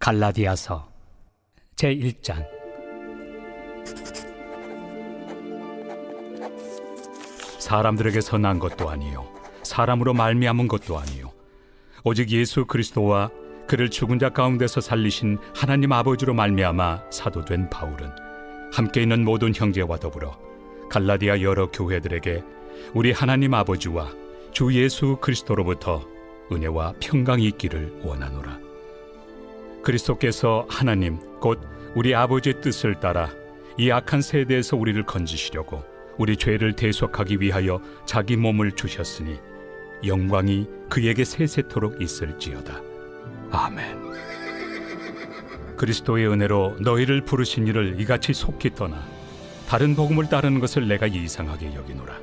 갈라디아서 제1장. 사람들에게서 난 것도 아니요 사람으로 말미암은 것도 아니요 오직 예수 그리스도와 그를 죽은 자 가운데서 살리신 하나님 아버지로 말미암아 사도된 바울은 함께 있는 모든 형제와 더불어 갈라디아 여러 교회들에게 우리 하나님 아버지와 주 예수 그리스도로부터 은혜와 평강이 있기를 원하노라. 그리스도께서 하나님 곧 우리 아버지의 뜻을 따라 이 악한 세대에서 우리를 건지시려고 우리 죄를 대속하기 위하여 자기 몸을 주셨으니 영광이 그에게 세세토록 있을지어다. 아멘. 그리스도의 은혜로 너희를 부르신 이를 이같이 속히 떠나 다른 복음을 따르는 것을 내가 이상하게 여기노라.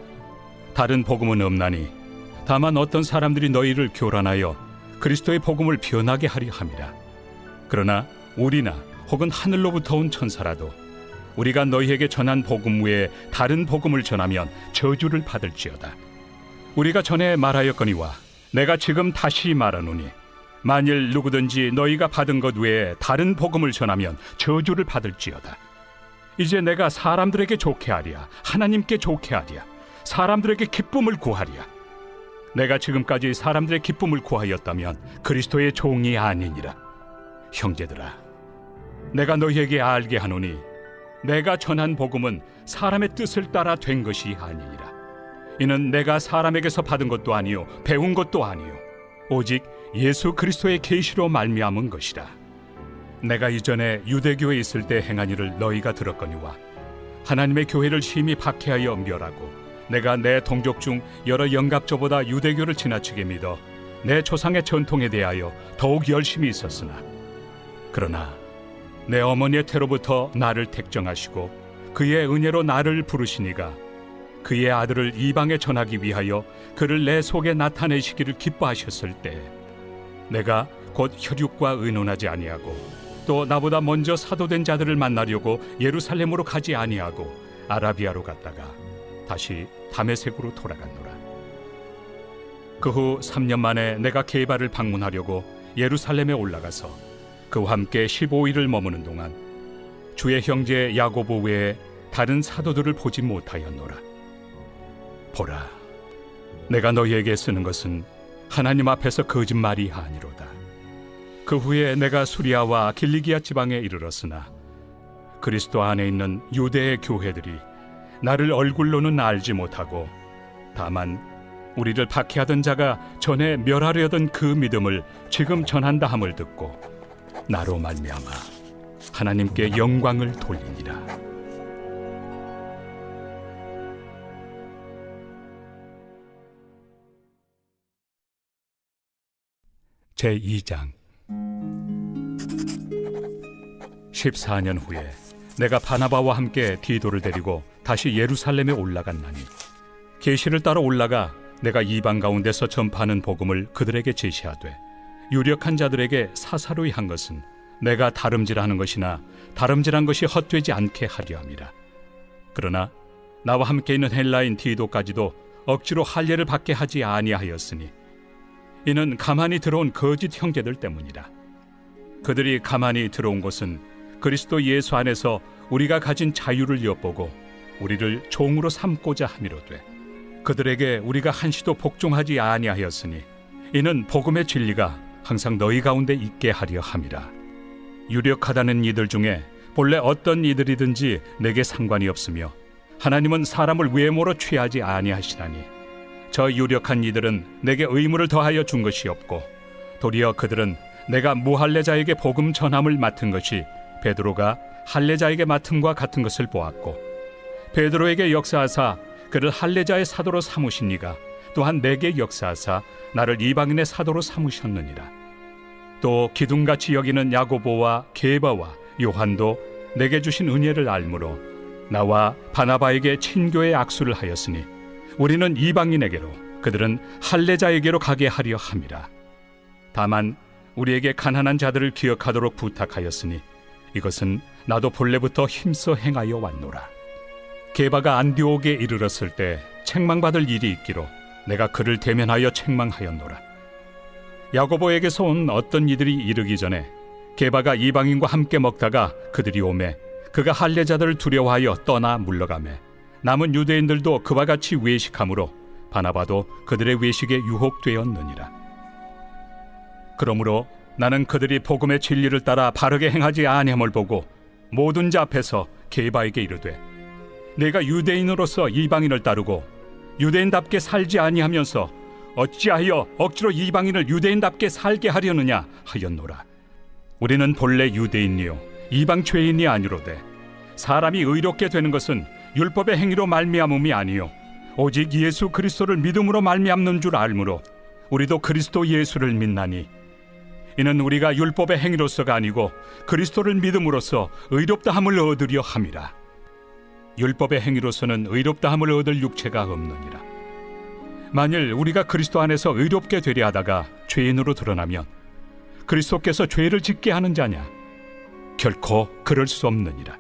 다른 복음은 없나니 다만 어떤 사람들이 너희를 교란하여 그리스도의 복음을 변하게 하려 함이라. 그러나 우리나 혹은 하늘로부터 온 천사라도 우리가 너희에게 전한 복음 외에 다른 복음을 전하면 저주를 받을지어다. 우리가 전에 말하였거니와 내가 지금 다시 말하노니 만일 누구든지 너희가 받은 것 외에 다른 복음을 전하면 저주를 받을지어다. 이제 내가 사람들에게 좋게 하랴 하나님께 좋게 하랴 사람들에게 기쁨을 구하랴. 내가 지금까지 사람들의 기쁨을 구하였다면 그리스도의 종이 아니니라. 형제들아, 내가 너희에게 알게 하노니 내가 전한 복음은 사람의 뜻을 따라 된 것이 아니니라. 이는 내가 사람에게서 받은 것도 아니요 배운 것도 아니요 오직 예수 그리스도의 계시로 말미암은 것이라. 내가 이전에 유대교에 있을 때 행한 일을 너희가 들었거니와 하나님의 교회를 심히 박해하여 멸하고 내가 내 동족 중 여러 영갑조보다 유대교를 지나치게 믿어 내 조상의 전통에 대하여 더욱 열심히 있었으나 그러나 내 어머니의 태로부터 나를 택정하시고 그의 은혜로 나를 부르시니가 그의 아들을 이방에 전하기 위하여 그를 내 속에 나타내시기를 기뻐하셨을 때 내가 곧 혈육과 의논하지 아니하고 또 나보다 먼저 사도된 자들을 만나려고 예루살렘으로 가지 아니하고 아라비아로 갔다가 다시 다메섹으로 돌아갔노라. 그 후 3년 만에 내가 게바를 방문하려고 예루살렘에 올라가서 그와 함께 15일을 머무는 동안 주의 형제 야고보 외에 다른 사도들을 보지 못하였노라. 보라, 내가 너희에게 쓰는 것은 하나님 앞에서 거짓말이 아니로다. 그 후에 내가 수리아와 길리기아 지방에 이르렀으나 그리스도 안에 있는 유대의 교회들이 나를 얼굴로는 알지 못하고 다만 우리를 박해하던 자가 전에 멸하려던 그 믿음을 지금 전한다 함을 듣고 나로 말미암아 하나님께 영광을 돌리니라. 제2장. 14년 후에 내가 바나바와 함께 디도를 데리고 다시 예루살렘에 올라갔나니 계시를 따라 올라가 내가 이방 가운데서 전파하는 복음을 그들에게 제시하되 유력한 자들에게 사사로이 한 것은 내가 다름질하는 것이나 다름질한 것이 헛되지 않게 하려 함이라. 그러나 나와 함께 있는 헬라인 디도까지도 억지로 할례를 받게 하지 아니하였으니 이는 가만히 들어온 거짓 형제들 때문이라. 그들이 가만히 들어온 것은 그리스도 예수 안에서 우리가 가진 자유를 엿보고 우리를 종으로 삼고자 함이로되 그들에게 우리가 한시도 복종하지 아니하였으니 이는 복음의 진리가 항상 너희 가운데 있게 하려 함이라. 유력하다는 이들 중에 본래 어떤 이들이든지 내게 상관이 없으며 하나님은 사람을 외모로 취하지 아니하시나니 저 유력한 이들은 내게 의무를 더하여 준 것이 없고 도리어 그들은 내가 무할례자에게 복음 전함을 맡은 것이 베드로가 할례자에게 맡음과 같은 것을 보았고 베드로에게 역사하사 그를 할례자의 사도로 삼으신 이가 또한 내게 역사하사 나를 이방인의 사도로 삼으셨느니라. 또 기둥같이 여기는 야고보와 게바와 요한도 내게 주신 은혜를 알므로 나와 바나바에게 친교의 악수를 하였으니 우리는 이방인에게로 그들은 할례자에게로 가게 하려 함이라. 다만 우리에게 가난한 자들을 기억하도록 부탁하였으니 이것은 나도 본래부터 힘써 행하여 왔노라. 게바가 안디옥에 이르렀을 때 책망받을 일이 있기로 내가 그를 대면하여 책망하였노라. 야고보에게서 온 어떤 이들이 이르기 전에 게바가 이방인과 함께 먹다가 그들이 오매 그가 할례자들을 두려워하여 떠나 물러가매 남은 유대인들도 그와 같이 외식함으로 바나바도 그들의 외식에 유혹되었느니라. 그러므로 나는 그들이 복음의 진리를 따라 바르게 행하지 아니함을 보고 모든 자 앞에서 게바에게 이르되 내가 유대인으로서 이방인을 따르고 유대인답게 살지 아니하면서 어찌하여 억지로 이방인을 유대인답게 살게 하려느냐 하였노라. 우리는 본래 유대인이요 이방 죄인이 아니로되 사람이 의롭게 되는 것은 율법의 행위로 말미암음이 아니요 오직 예수 그리스도를 믿음으로 말미암는 줄 알므로 우리도 그리스도 예수를 믿나니 이는 우리가 율법의 행위로서가 아니고 그리스도를 믿음으로써 의롭다함을 얻으려 함이라. 율법의 행위로서는 의롭다함을 얻을 육체가 없느니라. 만일 우리가 그리스도 안에서 의롭게 되려 하다가 죄인으로 드러나면 그리스도께서 죄를 짓게 하는 자냐? 결코 그럴 수 없느니라.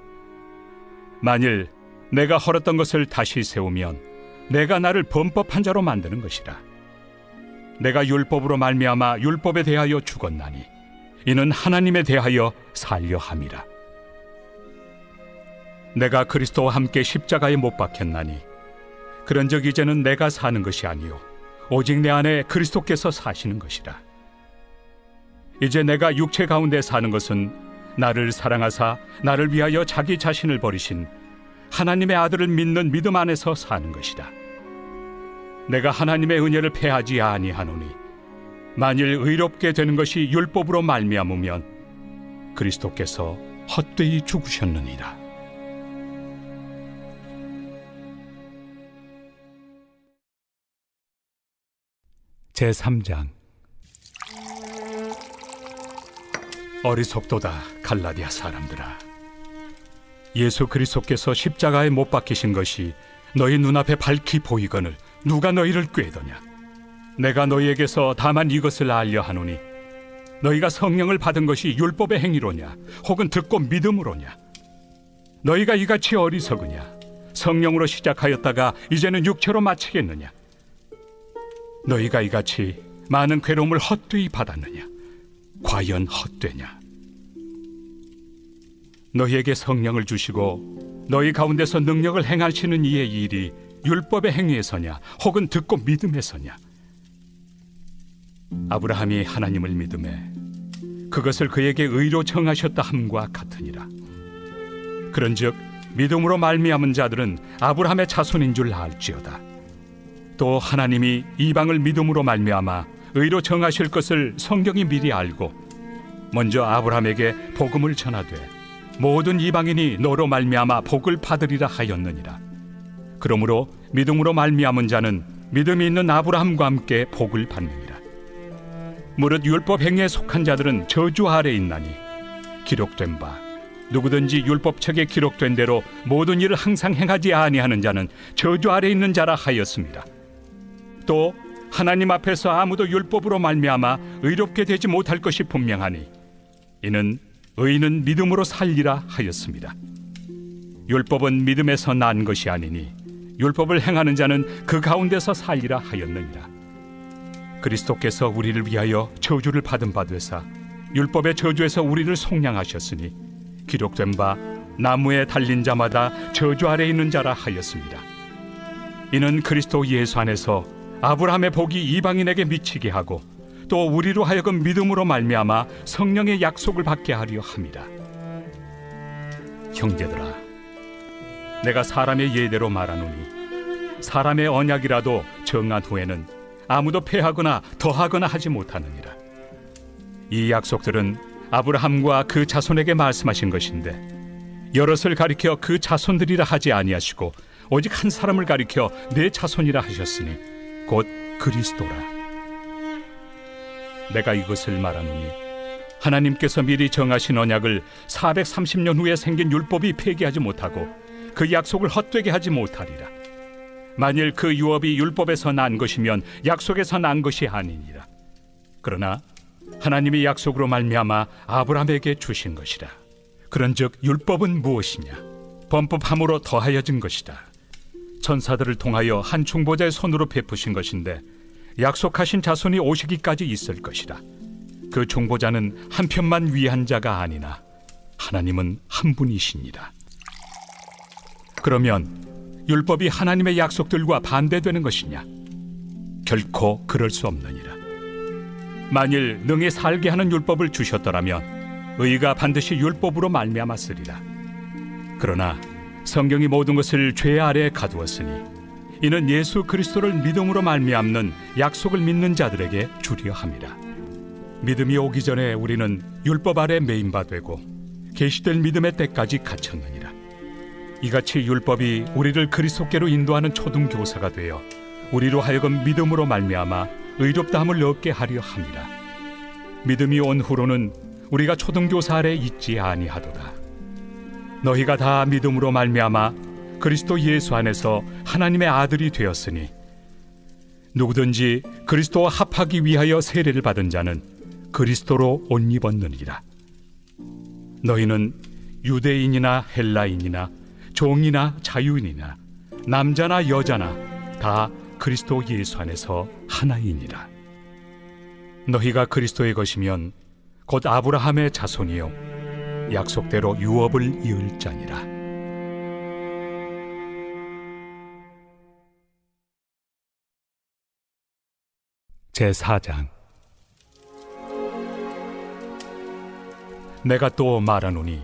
만일 내가 헐었던 것을 다시 세우면 내가 나를 범법한 자로 만드는 것이라. 내가 율법으로 말미암아 율법에 대하여 죽었나니 이는 하나님에 대하여 살려 함이라. 내가 그리스도와 함께 십자가에 못 박혔나니 그런즉 이제는 내가 사는 것이 아니요 오직 내 안에 그리스도께서 사시는 것이라. 이제 내가 육체 가운데 사는 것은 나를 사랑하사 나를 위하여 자기 자신을 버리신 하나님의 아들을 믿는 믿음 안에서 사는 것이다. 내가 하나님의 은혜를 패하지 아니하노니 만일 의롭게 되는 것이 율법으로 말미암으면 그리스도께서 헛되이 죽으셨느니라. 제3장. 어리석도다 갈라디아 사람들아, 예수 그리스도께서 십자가에 못 박히신 것이 너희 눈앞에 밝히 보이거늘 누가 너희를 꾀더냐? 내가 너희에게서 다만 이것을 알려 하노니 너희가 성령을 받은 것이 율법의 행위로냐 혹은 듣고 믿음으로냐? 너희가 이같이 어리석으냐? 성령으로 시작하였다가 이제는 육체로 마치겠느냐? 너희가 이같이 많은 괴로움을 헛되이 받았느냐? 과연 헛되냐? 너희에게 성령을 주시고 너희 가운데서 능력을 행하시는 이의 일이 율법의 행위에서냐 혹은 듣고 믿음에서냐? 아브라함이 하나님을 믿음에 그것을 그에게 의로 정하셨다 함과 같으니라. 그런즉 믿음으로 말미암은 자들은 아브라함의 자손인 줄 알지어다. 또 하나님이 이방을 믿음으로 말미암아 의로 정하실 것을 성경이 미리 알고 먼저 아브라함에게 복음을 전하되 모든 이방인이 너로 말미암아 복을 받으리라 하였느니라. 그러므로 믿음으로 말미암은 자는 믿음이 있는 아브라함과 함께 복을 받느니라. 무릇 율법 행위에 속한 자들은 저주 아래 있나니 기록된 바 누구든지 율법책에 기록된 대로 모든 일을 항상 행하지 아니하는 자는 저주 아래 있는 자라 하였습니다. 또 하나님 앞에서 아무도 율법으로 말미암아 의롭게 되지 못할 것이 분명하니 이는 의인은 믿음으로 살리라 하였습니다. 율법은 믿음에서 난 것이 아니니 율법을 행하는 자는 그 가운데서 살리라 하였느니라. 그리스도께서 우리를 위하여 저주를 받은 바 되사 율법의 저주에서 우리를 속량하셨으니 기록된 바 나무에 달린 자마다 저주 아래 있는 자라 하였습니다. 이는 그리스도 예수 안에서 아브라함의 복이 이방인에게 미치게 하고 또 우리로 하여금 믿음으로 말미암아 성령의 약속을 받게 하려 함이라. 형제들아, 내가 사람의 예대로 말하노니 사람의 언약이라도 정한 후에는 아무도 폐하거나 더하거나 하지 못하느니라. 이 약속들은 아브라함과 그 자손에게 말씀하신 것인데 여럿을 가리켜 그 자손들이라 하지 아니하시고 오직 한 사람을 가리켜 내 자손이라 하셨으니 곧 그리스도라. 내가 이것을 말하노니 하나님께서 미리 정하신 언약을 430년 후에 생긴 율법이 폐기하지 못하고 그 약속을 헛되게 하지 못하리라. 만일 그 유업이 율법에서 난 것이면 약속에서 난 것이 아니니라. 그러나 하나님이 약속으로 말미암아 아브라함에게 주신 것이라. 그런즉 율법은 무엇이냐? 범법함으로 더하여진 것이다. 천사들을 통하여 한 중보자의 손으로 베푸신 것인데 약속하신 자손이 오시기까지 있을 것이라. 그 중보자는 한 편만 위한 자가 아니나 하나님은 한 분이시니라. 그러면 율법이 하나님의 약속들과 반대되는 것이냐? 결코 그럴 수 없느니라. 만일 능히 살게 하는 율법을 주셨더라면 의가 반드시 율법으로 말미암았으리라. 그러나 성경이 모든 것을 죄 아래에 가두었으니 이는 예수 그리스도를 믿음으로 말미암는 약속을 믿는 자들에게 주려 함이라. 믿음이 오기 전에 우리는 율법 아래 매인 바 되고 계시될 믿음의 때까지 갇혔느니라. 이같이 율법이 우리를 그리스도께로 인도하는 초등교사가 되어 우리로 하여금 믿음으로 말미암아 의롭다함을 얻게 하려 함이라. 믿음이 온 후로는 우리가 초등교사 아래 있지 아니하도다. 너희가 다 믿음으로 말미암아 그리스도 예수 안에서 하나님의 아들이 되었으니 누구든지 그리스도와 합하기 위하여 세례를 받은 자는 그리스도로 옷 입었느니라. 너희는 유대인이나 헬라인이나 종이나 자유인이나 남자나 여자나 다 그리스도 예수 안에서 하나이니라. 너희가 그리스도의 것이면 곧 아브라함의 자손이요 약속대로 유업을 이을 자니라. 제4장. 내가 또 말하노니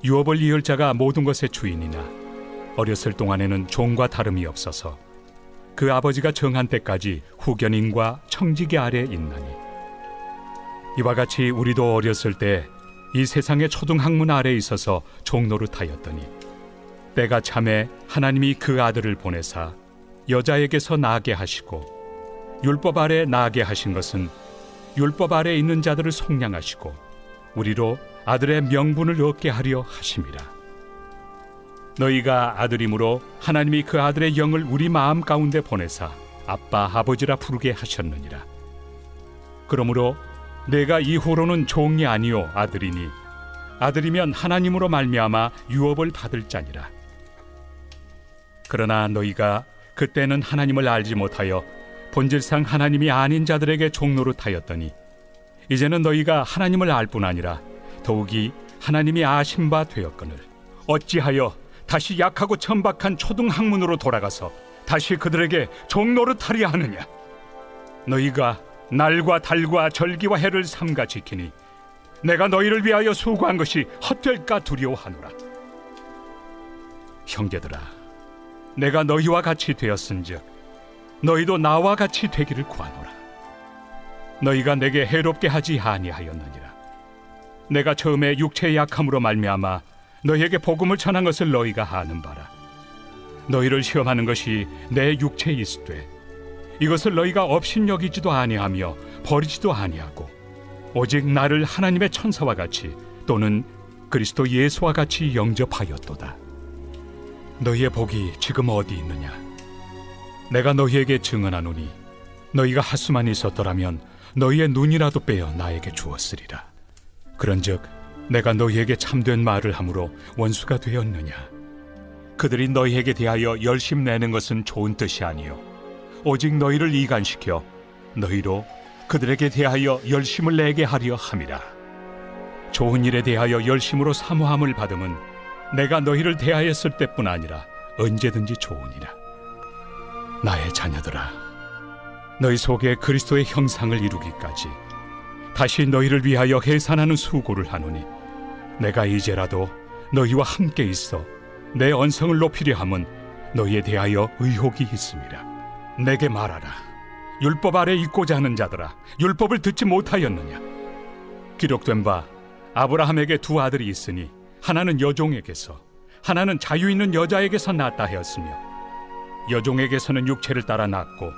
유업을 이을 자가 모든 것의 주인이나 어렸을 동안에는 종과 다름이 없어서 그 아버지가 정한 때까지 후견인과 청지기 아래 있나니 이와 같이 우리도 어렸을 때 이 세상의 초등학문 아래 있어서 종노릇하였더니 때가 참에 하나님이 그 아들을 보내사 여자에게서 나게 하시고 율법 아래 나게 하신 것은 율법 아래 있는 자들을 속량하시고 우리로 아들의 명분을 얻게 하려 하심이라. 너희가 아들이므로 하나님이 그 아들의 영을 우리 마음 가운데 보내사 아빠 아버지라 부르게 하셨느니라. 그러므로 내가 이후로는 종이 아니요 아들이니 아들이면 하나님으로 말미암아 유업을 받을 자니라. 그러나 너희가 그때는 하나님을 알지 못하여 본질상 하나님이 아닌 자들에게 종노릇하였더니 이제는 너희가 하나님을 알 뿐 아니라 더욱이 하나님이 아신 바 되었거늘 어찌하여 다시 약하고 천박한 초등학문으로 돌아가서 다시 그들에게 종노릇하려 하느냐? 너희가 날과 달과 절기와 해를 삼가 지키니 내가 너희를 위하여 수고한 것이 헛될까 두려워하노라. 형제들아, 내가 너희와 같이 되었은즉 너희도 나와 같이 되기를 구하노라. 너희가 내게 해롭게 하지 아니하였느니라. 내가 처음에 육체의 약함으로 말미암아 너희에게 복음을 전한 것을 너희가 아는 바라. 너희를 시험하는 것이 내 육체에 있으되 이것을 너희가 업신여기지도 아니하며 버리지도 아니하고 오직 나를 하나님의 천사와 같이 또는 그리스도 예수와 같이 영접하였도다. 너희의 복이 지금 어디 있느냐? 내가 너희에게 증언하노니 너희가 할 수만 있었더라면 너희의 눈이라도 빼어 나에게 주었으리라. 그런즉 내가 너희에게 참된 말을 함으로 원수가 되었느냐? 그들이 너희에게 대하여 열심 내는 것은 좋은 뜻이 아니요 오직 너희를 이간시켜 너희로 그들에게 대하여 열심을 내게 하려 함이라. 좋은 일에 대하여 열심으로 사모함을 받음은 내가 너희를 대하였을 때뿐 아니라 언제든지 좋으니라. 나의 자녀들아, 너희 속에 그리스도의 형상을 이루기까지 다시 너희를 위하여 해산하는 수고를 하노니 내가 이제라도 너희와 함께 있어 내 언성을 높이려 함은 너희에 대하여 의혹이 있음이라. 내게 말하라. 율법 아래 있고자 하는 자들아, 율법을 듣지 못하였느냐? 기록된 바 아브라함에게 두 아들이 있으니 하나는 여종에게서 하나는 자유 있는 여자에게서 낳았다 하였으며 여종에게서는 육체를 따라 낳고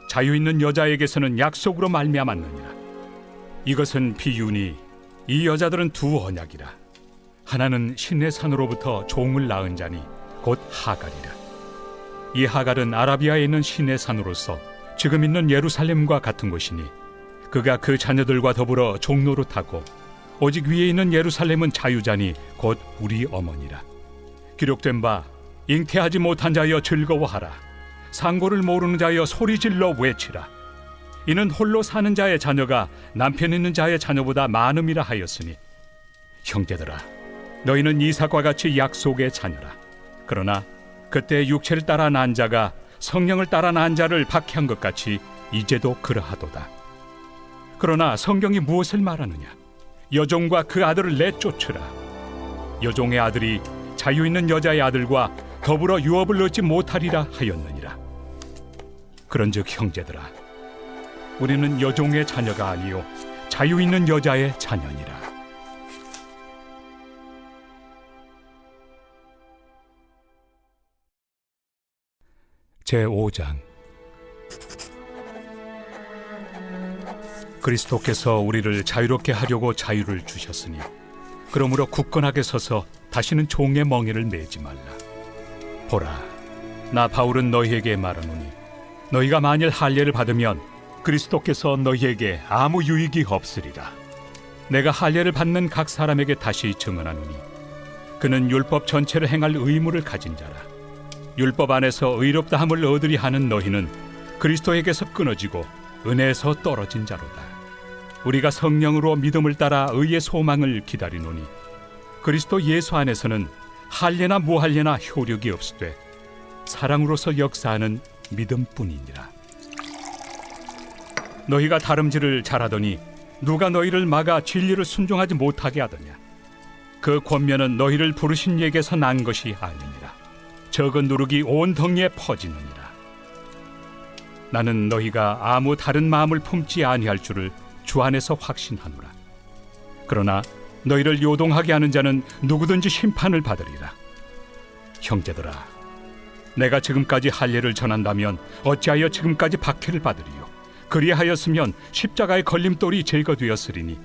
자유 있는 여자에게서는 약속으로 말미암았느니라. 이것은 비유니 이 여자들은 두 언약이라. 하나는 신의 산으로부터 종을 낳은 자니 곧 하갈이라. 이 하갈은 아라비아에 있는 신의 산으로서 지금 있는 예루살렘과 같은 곳이니 그가 그 자녀들과 더불어 종노릇하고 오직 위에 있는 예루살렘은 자유자니 곧 우리 어머니라. 기록된 바 잉태하지 못한 자여 즐거워하라. 상고를 모르는 자여 소리질러 외치라. 이는 홀로 사는 자의 자녀가 남편 있는 자의 자녀보다 많음이라 하였으니 형제들아 너희는 이삭과 같이 약속의 자녀라. 그러나 그때 육체를 따라 난 자가 성령을 따라 난 자를 박해한 것 같이 이제도 그러하도다. 그러나 성경이 무엇을 말하느냐? 여종과 그 아들을 내쫓으라. 여종의 아들이 자유 있는 여자의 아들과 더불어 유업을 얻지 못하리라 하였느니라. 그런즉 형제들아 우리는 여종의 자녀가 아니요 자유 있는 여자의 자녀니라. 제5장. 그리스도께서 우리를 자유롭게 하려고 자유를 주셨으니 그러므로 굳건하게 서서 다시는 종의 멍에를 매지 말라. 보라, 나 바울은 너희에게 말하노니 너희가 만일 할례를 받으면 그리스도께서 너희에게 아무 유익이 없으리라. 내가 할례를 받는 각 사람에게 다시 증언하노니 그는 율법 전체를 행할 의무를 가진 자라. 율법 안에서 의롭다함을 얻으리 하는 너희는 그리스도에게서 끊어지고 은혜에서 떨어진 자로다. 우리가 성령으로 믿음을 따라 의의 소망을 기다리노니 그리스도 예수 안에서는 할례나 무할례나 효력이 없으되 사랑으로서 역사하는 믿음뿐이니라. 너희가 다름질을 잘하더니 누가 너희를 막아 진리를 순종하지 못하게 하더냐? 그 권면은 너희를 부르신 이에게서 난 것이 아니니라. 적은 누룩이 온 덩이에 퍼지느니라. 나는 너희가 아무 다른 마음을 품지 아니할 줄을 주 안에서 확신하노라. 그러나 너희를 요동하게 하는 자는 누구든지 심판을 받으리라. 형제들아, 내가 지금까지 할례를 전한다면 어찌하여 지금까지 박해를 받으리요? 그리하였으면 십자가의 걸림돌이 제거되었으리니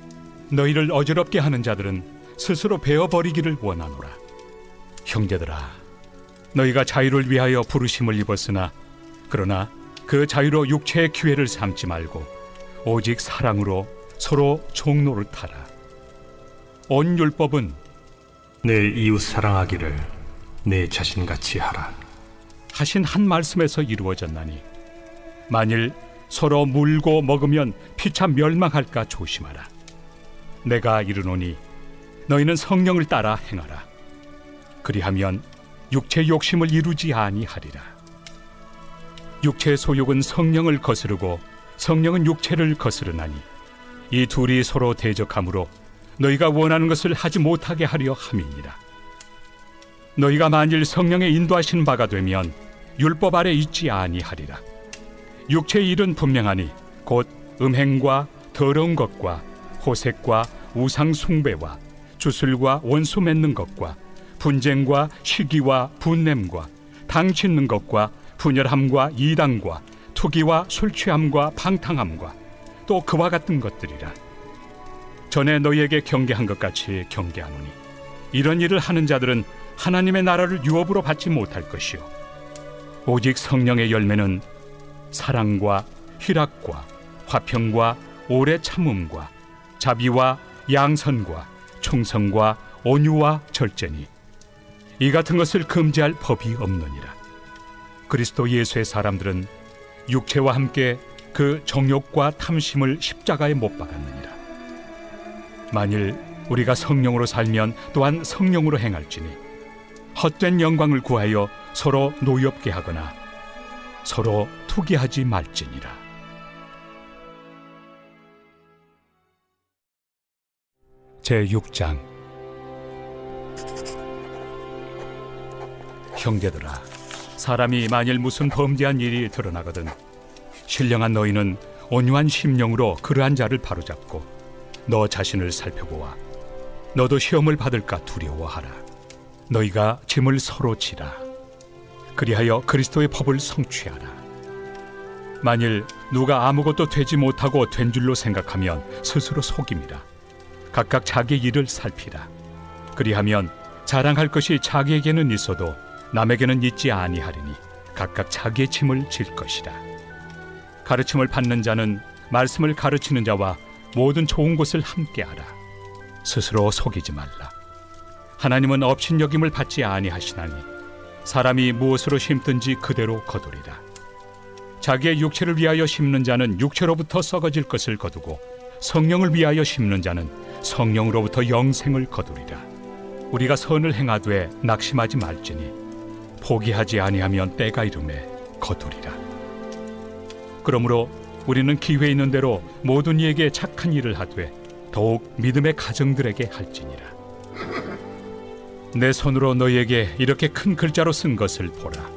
너희를 어지럽게 하는 자들은 스스로 베어버리기를 원하노라. 형제들아, 너희가 자유를 위하여 부르심을 입었으나 그러나 그 자유로 육체의 기회를 삼지 말고 오직 사랑으로 서로 종로를 타라. 온 율법은 내 이웃 사랑하기를 내 자신같이 하라 하신 한 말씀에서 이루어졌나니 만일 서로 물고 먹으면 피차 멸망할까 조심하라. 내가 이르노니 너희는 성령을 따라 행하라. 그리하면 육체 욕심을 이루지 아니하리라. 육체의 소욕은 성령을 거스르고 성령은 육체를 거스르나니 이 둘이 서로 대적하므로 너희가 원하는 것을 하지 못하게 하려 함이니라. 너희가 만일 성령의 인도하신 바가 되면 율법 아래 있지 아니하리라. 육체의 일은 분명하니 곧 음행과 더러운 것과 호색과 우상 숭배와 주술과 원수 맺는 것과 분쟁과 시기와 분냄과 당 짓는 것과 분열함과 이당과 투기와 술취함과 방탕함과 또 그와 같은 것들이라. 전에 너희에게 경계한 것 같이 경계하노니 이런 일을 하는 자들은 하나님의 나라를 유업으로 받지 못할 것이요 오직 성령의 열매는 사랑과 희락과 화평과 오래 참음과 자비와 양선과 충성과 온유와 절제니 이 같은 것을 금지할 법이 없느니라. 그리스도 예수의 사람들은 육체와 함께 그 정욕과 탐심을 십자가에 못 박았느니라. 만일 우리가 성령으로 살면 또한 성령으로 행할지니 헛된 영광을 구하여 서로 노엽게 하거나 서로 투기하지 말지니라. 제6장. 형제들아, 사람이 만일 무슨 범죄한 일이 드러나거든 신령한 너희는 온유한 심령으로 그러한 자를 바로잡고 너 자신을 살펴보아 너도 시험을 받을까 두려워하라. 너희가 짐을 서로 지라. 그리하여 그리스도의 법을 성취하라. 만일 누가 아무것도 되지 못하고 된 줄로 생각하면 스스로 속임이라. 각각 자기 일을 살피라. 그리하면 자랑할 것이 자기에게는 있어도 남에게는 있지 아니하리니 각각 자기의 짐을 질 것이라. 가르침을 받는 자는 말씀을 가르치는 자와 모든 좋은 것을 함께하라. 스스로 속이지 말라. 하나님은 업신여김을 받지 아니하시나니 사람이 무엇으로 심든지 그대로 거두리라. 자기의 육체를 위하여 심는 자는 육체로부터 썩어질 것을 거두고 성령을 위하여 심는 자는 성령으로부터 영생을 거두리라. 우리가 선을 행하되 낙심하지 말지니 포기하지 아니하면 때가 이르매 거두리라. 그러므로 우리는 기회 있는 대로 모든 이에게 착한 일을 하되 더욱 믿음의 가정들에게 할지니라. 내 손으로 너희에게 이렇게 큰 글자로 쓴 것을 보라.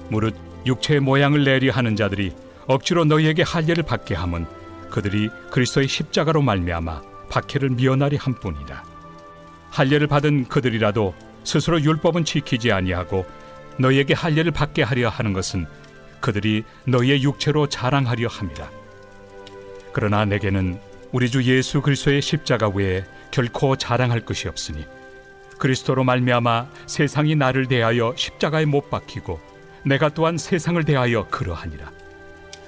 무릇 육체의 모양을 내리 하는 자들이 억지로 너희에게 할례를 받게 함은 그들이 그리스도의 십자가로 말미암아 박해를 미연하리 함뿐이라. 할례를 받은 그들이라도 스스로 율법은 지키지 아니하고 너희에게 할례를 받게 하려 하는 것은 그들이 너희의 육체로 자랑하려 함이라. 그러나 내게는 우리 주 예수 그리스도의 십자가 외에 결코 자랑할 것이 없으니 그리스도로 말미암아 세상이 나를 대하여 십자가에 못 박히고 내가 또한 세상을 대하여 그러하니라.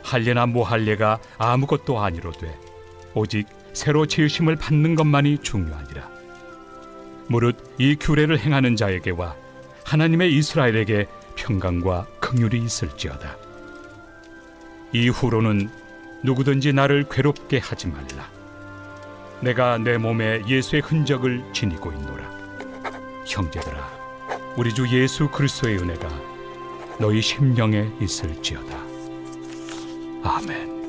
할례나 무할례가 아무것도 아니로되 오직 새로 지으심을 받는 것만이 중요하니라. 무릇 이 규례를 행하는 자에게와 하나님의 이스라엘에게 평강과 긍휼이 있을지어다. 이후로는 누구든지 나를 괴롭게 하지 말라. 내가 내 몸에 예수의 흔적을 지니고 있노라. 형제들아, 우리 주 예수 그리스도의 은혜가 너희 심령에 있을지어다. 아멘.